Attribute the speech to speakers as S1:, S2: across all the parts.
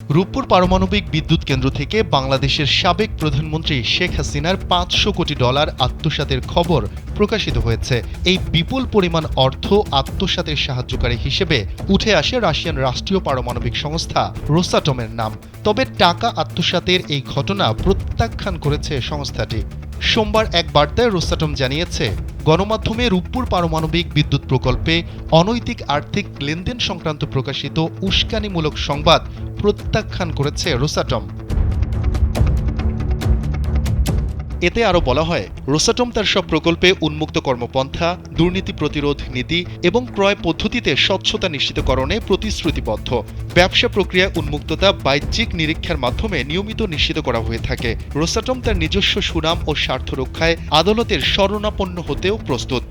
S1: রূপপুর পারমাণবিক বিদ্যুৎ কেন্দ্র থেকে বাংলাদেশের সাবেক প্রধানমন্ত্রী শেখ হাসিনার $500 কোটি আত্মসাতের খবর প্রকাশিত হয়েছে। এই বিপুল পরিমাণ অর্থ আত্মসাতের সাহায্যকারী হিসেবে উঠে আসে রাশিয়ান রাষ্ট্রীয় পারমাণবিক সংস্থা রোসাটমের নাম। তবে টাকা আত্মসাতের এই ঘটনা প্রত্যাখ্যান করেছে সংস্থাটি। সোমবার এক বার্তায় রোসাটম জানিয়েছে, গণমাধ্যমে রূপপুর পারমাণবিক বিদ্যুৎ প্রকল্পে অনৈতিক আর্থিক লেনদেন সংক্রান্ত প্রকাশিত উস্কানিমূলক সংবাদ প্রত্যাখ্যান করেছে রোসাটম। এতে আরও বলা হয়, রোসাটম তার সব প্রকল্পে উন্মুক্ত কর্মপন্থা, দুর্নীতি প্রতিরোধ নীতি এবং ক্রয় পদ্ধতিতে স্বচ্ছতা নিশ্চিতকরণে প্রতিশ্রুতিবদ্ধ। ব্যবসা প্রক্রিয়ায় উন্মুক্ততা বাহ্যিক নিরীক্ষার মাধ্যমে নিয়মিত নিশ্চিত করা হয়ে থাকে। রোসাটম তার নিজস্ব সুনাম ও স্বার্থ রক্ষায় আদালতের শরণাপন্ন হতেও প্রস্তুত।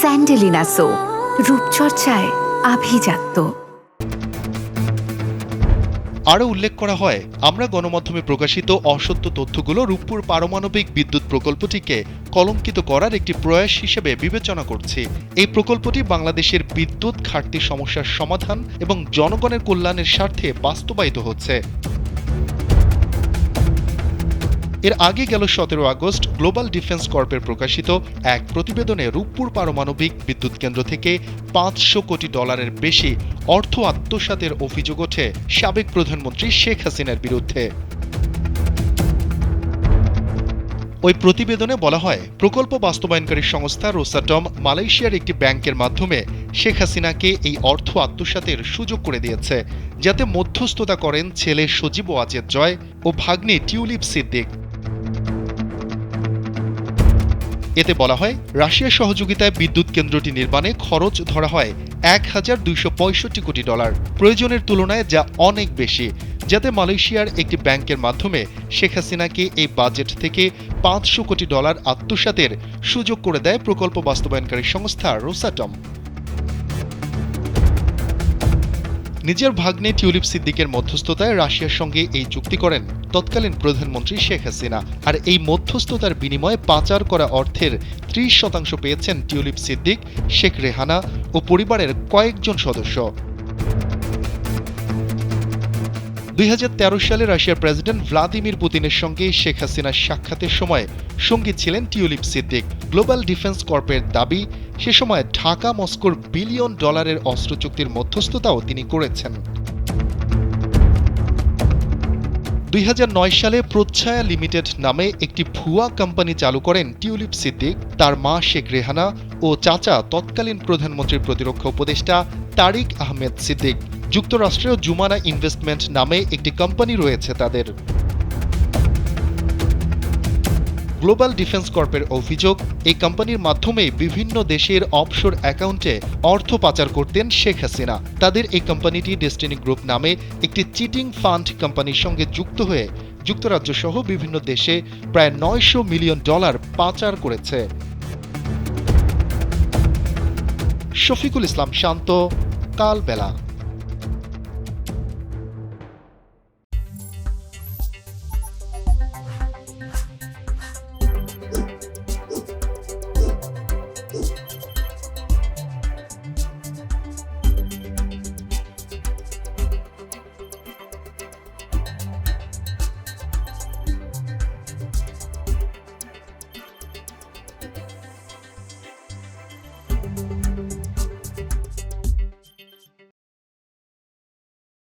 S2: স্যান্ডেলিনা সো, রূপচর্চায় আভিজাত্য।
S1: আরও উল্লেখ করা হয়, আমরা গণমাধ্যমে প্রকাশিত অসত্য তথ্যগুলো রূপপুর পারমাণবিক বিদ্যুৎ প্রকল্পটিকে কলঙ্কিত করার একটি প্রয়াস হিসেবে বিবেচনা করছি। এই প্রকল্পটি বাংলাদেশের বিদ্যুৎ ঘাটতি সমস্যার সমাধান এবং জনগণের কল্যাণের স্বার্থে বাস্তবায়িত হচ্ছে। এর আগে গেল 17 আগস্ট গ্লোবাল ডিফেন্স কর্পের প্রকাশিত এক প্রতিবেদনে রূপপুর পারমাণবিক বিদ্যুৎ কেন্দ্র থেকে $500 কোটি বেশি অর্থ আত্মসাতের অভিযোগ ওঠে সাবেক প্রধানমন্ত্রী শেখ হাসিনার বিরুদ্ধে। ওই প্রতিবেদনে বলা হয়, প্রকল্প বাস্তবায়নকারী সংস্থা রোসাটম মালয়েশিয়ার একটি ব্যাংকের মাধ্যমে শেখ হাসিনাকে এই অর্থ আত্মসাতের সুযোগ করে দিয়েছে, যাতে মধ্যস্থতা করেন ছেলে সজীব ওয়াজেদ জয় ও ভাগ্নি টিউলিপ সিদ্দিক। এতে বলা হয়, রাশিয়ার সহযোগিতায় বিদ্যুৎ কেন্দ্রটি নির্মাণে খরচ ধরা হয় $1265 কোটি, প্রয়োজনের তুলনায় যা অনেক বেশি, যাতে মালয়েশিয়ার একটি ব্যাংকের মাধ্যমে শেখ হাসিনাকে এই বাজেট থেকে $500 কোটি আত্মসাতের সুযোগ করে দেয় প্রকল্প বাস্তবায়নকারী সংস্থা রোসাটম। নিজের ভাগ্নে টিউলিপ সিদ্দিকের মধ্যস্থতায় রাশিয়ার সঙ্গে এই চুক্তি করেন তৎকালীন প্রধানমন্ত্রী শেখ হাসিনা। আর এই মধ্যস্থতার বিনিময়ে পাচার করা অর্থের 30% পেয়েছেন টিউলিপ সিদ্দিক, শেখ রেহানা ও পরিবারের কয়েকজন সদস্য। 2013 সালে রাশিয়ার প্রেসিডেন্ট ভ্লাদিমির পুতিনের সঙ্গে শেখ হাসিনার সাক্ষাতের সময় সঙ্গী ছিলেন টিউলিপ সিদ্দিক। গ্লোবাল ডিফেন্স কর্পের দাবি, সে সময় ঢাকা মস্কোর $1 বিলিয়ন অস্ত্র চুক্তির মধ্যস্থতাও তিনি করেছেন। 2009 সালে প্রচ্ছায়া লিমিটেড নামে একটি ভুয়া কোম্পানি চালু করেন টিউলিপ সিদ্দিক, তার মা শেখ রেহানা ও চাচা তৎকালীন প্রধানমন্ত্রীর প্রতিরক্ষা উপদেষ্টা তারিক আহমেদ সিদ্দিক। যুক্তরাষ্ট্রেও জুমানা ইনভেস্টমেন্ট নামে একটি কোম্পানি রয়েছে তাদের। গ্লোবাল ডিফেন্স কর্পের অভিযোগ, এই কোম্পানির মাধ্যমে বিভিন্ন দেশের অফশোর অ্যাকাউন্টে অর্থ পাচার করতেন শেখ হাসিনা। তাদের এই কোম্পানিটি ডেস্টিনি গ্রুপ নামে একটি চিটিং ফান্ড কোম্পানির সঙ্গে যুক্ত হয়ে যুক্তরাজ্য সহ বিভিন্ন দেশে প্রায় $900 মিলিয়ন পাচার করেছে। শফিকুল ইসলাম শান্ত, কালবেলা।